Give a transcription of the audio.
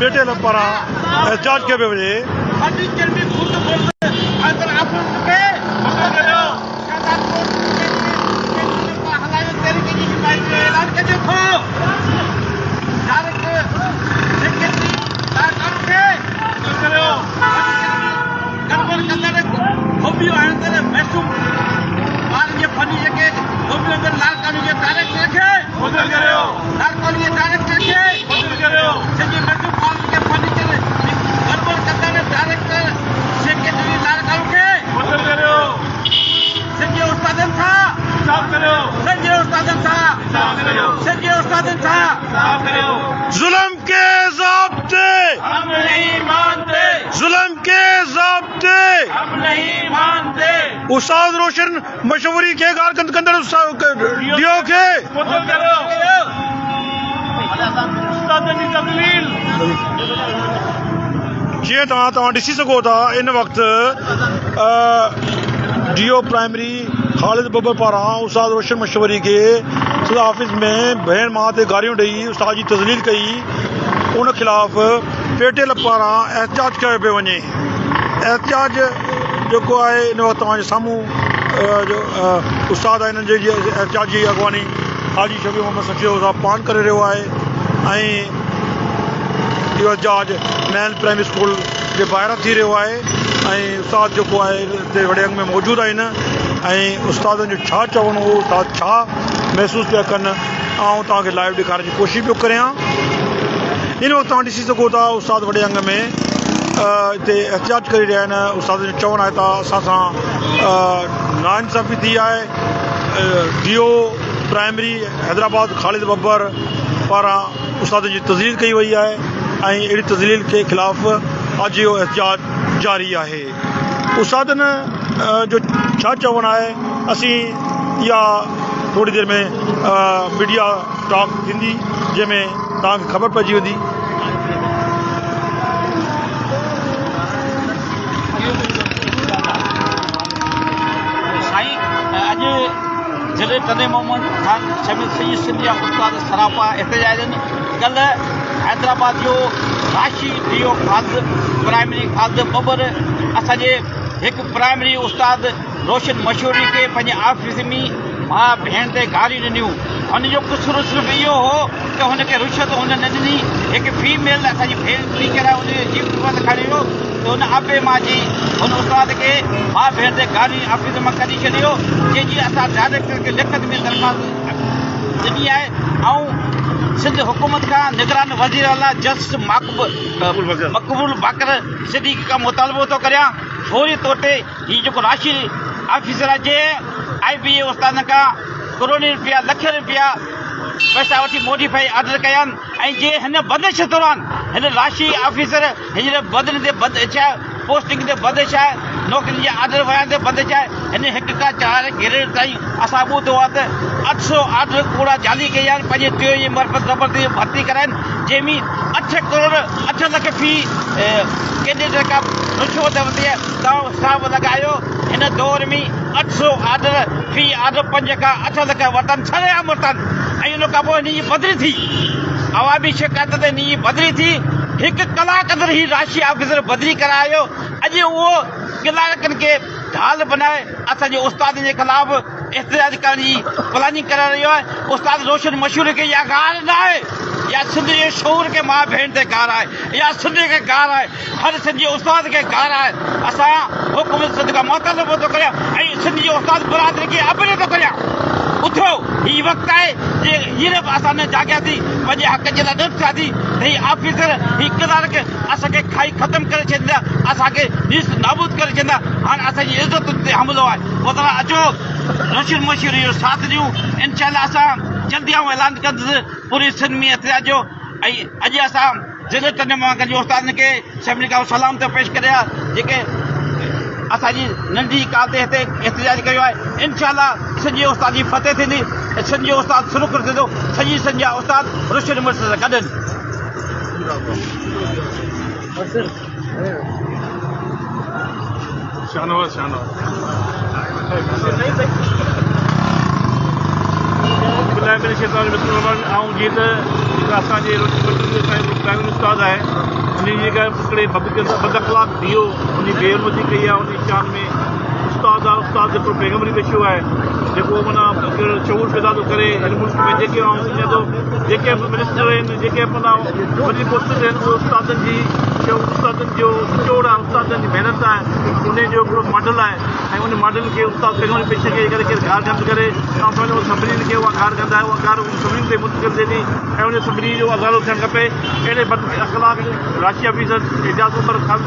पेटे पारां एहतजाज कयो पियो वञे। जुल्म के ज़ाब्ते हम नहीं मानते, जुल्म के ज़ाब्ते हम नहीं मानते। उस्ताद रोशन मशवरी के गारकंद कंदड़ दियो के जी तव्हां ॾिसी सघो था इन वक़्तु डीओ प्राइमरी ख़ालिद बब्बर पारां उस्ताद रोशन मशवरी के सदा ऑफिस में भेण मां ते गारियूं ॾेई उस्ताद जी तज़लील कई, उन ख़िलाफ़ पेटे पारां एहतजाज कयो पियो वञे। एहतजाज जेको आहे इन वक़्तु तव्हांजे साम्हूं जो उस्ताद आहे हिननि जी एहतजाज जी अॻवानी हाजी शबीर मोहम्मद सफ़ी साहब पान करे रहियो आहे ऐं इहो एहतजाज नैन प्राइमरी स्कूल जे ॿाहिरां थी रहियो आहे ऐं उस्ताद जेको आहे हिते वॾे अंग में मौजूदु आहिनि ऐं उस्तादनि जो छा चवणो हो, उस्ताद छा महसूसु पिया कनि, ऐं तव्हांखे लाइव ॾेखारण जी कोशिशि पियो करियां। इन वक़्तु तव्हां ॾिसी सघो था उस्ताद वॾे अंग में हिते एहतजाज करे रहिया आहिनि। उस्ताद जो चवणु आहे त असां सां नाइंसाफ़ी थी आहे। डीओ प्राइमरी हैदराबाद ख़ालिद बब्बर पारां उस्तादनि जी तज़लील कई वई आहे ऐं अहिड़ी तज़लील के ख़िलाफ़ अॼु इहो एहतजाज जारी आहे। उस्तादनि जो छा चवणु आहे असीं इहा थोड़ी देर में मीडिया टॉक थींदी जंहिंमें तव्हांखे ख़बर पइजी वेंदी। साईं अॼु ज़िले तने मोहम्मद ख़ान शमीर सईद सिंधिया उस्ताद सरापा एहतजाज आहिनि। कल्ह हैदराबाद जो राशी डीओ ख़ालिद प्राइमरी ख़ालिद बब्बर असांजे हिकु प्राइमरी उस्ताद रोशन मशहूरी खे पंहिंजे ऑफिस में मां भेण ते गारियूं ॾिनियूं। हुनजो क़सूरु सिर्फ़ु इहो हो त हुनखे रुशवत हुन न ॾिनी। हिकु फीमेल असांजी भेण टीचर आहे, हुनजी जीप खणी वियो त हुन आपे मां जी हुन उस्ताद खे मां भेण ते गारियूं ऑफिस मां कढी छॾियो, जंहिंजी असां डायरेक्टर खे लिखत में दरख़्वास्त ॾिनी आहे ऐं सिंध हुकूमत खां निगरान वज़ीर आला जस्टिस मक़बूल बाकर सिद्दीक़ी खां मुतालबो थो करियां फौरी तौर ते हीउ जेको राशि ऑफिसर आहे जे IBA उस्तादनि खां करोड़नि रुपया लख रुपया पैसा वठी मोडिफाई ऑर्डर कया आहिनि ऐं जे हिन बंदिश दौरान हिन राशि ऑफिसर हींअर बदिली ते बंदिश आहे, पोस्टिंग ते बंदिश आहे, नौकिरियुनि जे ऑर्डर वयां ते बंदिश आहे। हिन हिकु खां 4 ग्रेड ताईं असां ॿुधो आहे त 800 ऑर्डर कूड़ा जाली कया आहिनि पंहिंजे टियो जी मरफ़त ज़बरदस्ती भर्ती कराइनि, जंहिंमें 8 करोड़ 8 लख फी कैंडिडेट खां रुशवत वरिती आहे। तव्हां हिसाब लॻायो हिन दौर में 800 ऑर्डर फी ऑर्डर 5 खां 8 लख वरितनि, छड़िया वरितनि ऐं उन खां पोइ हिन जी बदिली थी। अवामी शिकायत ते हिन जी बदिली थी। हिकु कलाक अंदरि ही राशि ऑफिसर बदिली करायो। अॼु उहो क्लार्कनि खे ढाल बनाए असांजे उस्ताद जे ख़िलाफ़ एहतजाज करण जी प्लानिंग करे रहियो आहे। उस्ताद रोशन मशहूर खे इहा ॻाल्हि न आहे, या सिंध जे शौर खे मां भेण ते गार आहे, या सिंध खे गार आहे, हर सिंध जे उस्ताद खे गार आहे। असां हुकूमत सिंध खां मुतालबो थो करियां ऐं सिंध जी उस्ताद बिरादरी खे अपील थो करियां, उथो हीउ वक़्तु आहे जे हींअर बि असां न जाॻियासीं, पंहिंजे हक़ जे लाइ ॾिठ थियासीं त हीउ ऑफिसर हीउ क्लार्क असांखे खाई ख़तमु करे छॾींदा, असांखे नीस नाबूद करे छॾींदा। हाणे असांजी इज़त ते हमिलो आहे। पोइ तव्हां अचो रोशन मशहूरी जो साथ ॾियूं। इनशाला असां जल्दी ऐलान कंदासीं पूरी सिंध में एहतजाज जो। ऐं अॼु असां ज़िले तने मोहम्मद जे उस्तादनि खे सभिनी खां सलाम थो पेश करियां जेके असांजी नंढी काल ते हिते एहतजाज कयो आहे। इनशाला सॼी उस्ताद जी फतेह थींदी, सॼी उस्ताद सुरुख़ुर थींदो, सॼी सिंध जा उस्ताद रोशन मशहूर सां गॾु आहिनि। ऐं जीअं त असांजे प्राइमरी उस्ताद आहे उन जेका हिकिड़े बदअख़लाक़ धीउ उन बेहरमती कई आहे उन शान में उस्ताद आहे उस्ताद जेको पैगम्बरी पेशो आहे जेको माना शऊर पैदा थो करे हिन मुल्क में जेके जेके मिनिस्टर आहिनि जेके माना वॾी पोस्ट ते आहिनि उहे उस्तादनि जी उस्तादनि जो निचोड़ आहे उस्तादनि जी महिनत आहे उन जो हिकिड़ो मॉडल आहे ऐं उन मॉडल खे उस्ताद पैगम्बरी पेशे खे करे केरु गार कंद करे ऐं पंहिंजो सभिनीनि खे उहा गार कंदा आहे उहा गार सभिनीनि ते मुंतक़िल थिए थी ऐं उन सभिनी जो अज़ालो थियणु खपे अहिड़े बद अख़लाक़ राशी ऑफिसर एजाज़ उमर ख़ान